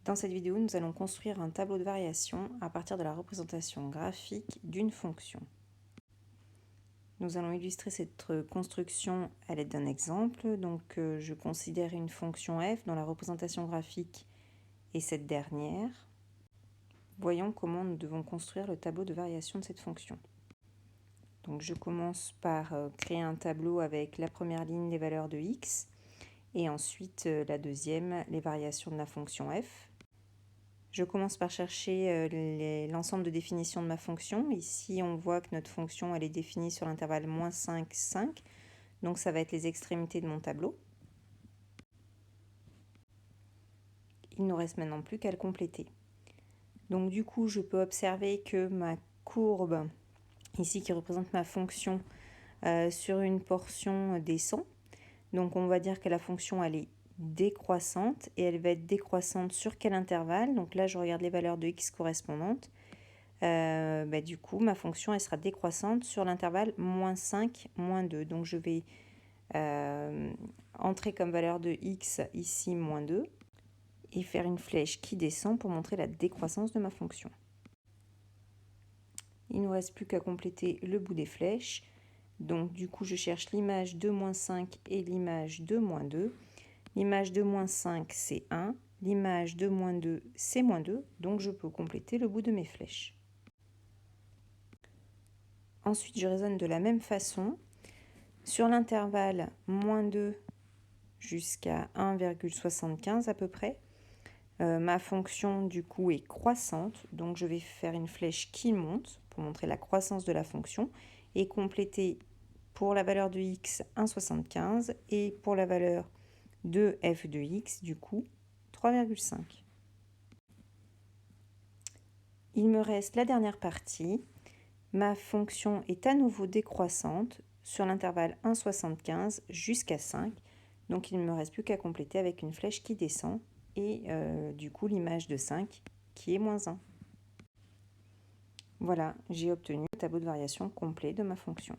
Dans cette vidéo, nous allons construire un tableau de variation à partir de la représentation graphique d'une fonction. Nous allons illustrer cette construction à l'aide d'un exemple. Je considère une fonction f dont la représentation graphique est cette dernière. Voyons comment nous devons construire le tableau de variation de cette fonction. Donc, je commence par créer un tableau avec la première ligne les valeurs de x et ensuite la deuxième les variations de la fonction f. Je commence par chercher l'ensemble de définitions de ma fonction. Ici, on voit que notre fonction elle est définie sur l'intervalle -5, 5. Donc, ça va être les extrémités de mon tableau. Il ne nous reste maintenant plus qu'à le compléter. Donc, du coup, je peux observer que ma courbe, ici, qui représente ma fonction, sur une portion descend. Donc, on va dire que la fonction, elle est décroissante et elle va être décroissante sur quel intervalle? Donc là, je regarde les valeurs de x correspondantes. Du coup, ma fonction, elle sera décroissante sur l'intervalle -5, -2. Donc, je vais entrer comme valeur de x ici -2 et faire une flèche qui descend pour montrer la décroissance de ma fonction. Il ne nous reste plus qu'à compléter le bout des flèches. Donc, du coup, je cherche l'image de -5 et l'image de -2. L'image de -5, c'est 1. L'image de -2, c'est -2. Donc, je peux compléter le bout de mes flèches. Ensuite, je raisonne de la même façon. Sur l'intervalle -2 jusqu'à 1,75 à peu près, ma fonction, du coup, est croissante. Donc, je vais faire une flèche qui monte pour montrer la croissance de la fonction et compléter pour la valeur de x 1,75 et pour la valeur de f de x, du coup, 3,5. Il me reste la dernière partie. Ma fonction est à nouveau décroissante sur l'intervalle 1,75 jusqu'à 5. Donc, il ne me reste plus qu'à compléter avec une flèche qui descend et du coup l'image de 5 qui est -1. Voilà, j'ai obtenu le tableau de variation complet de ma fonction.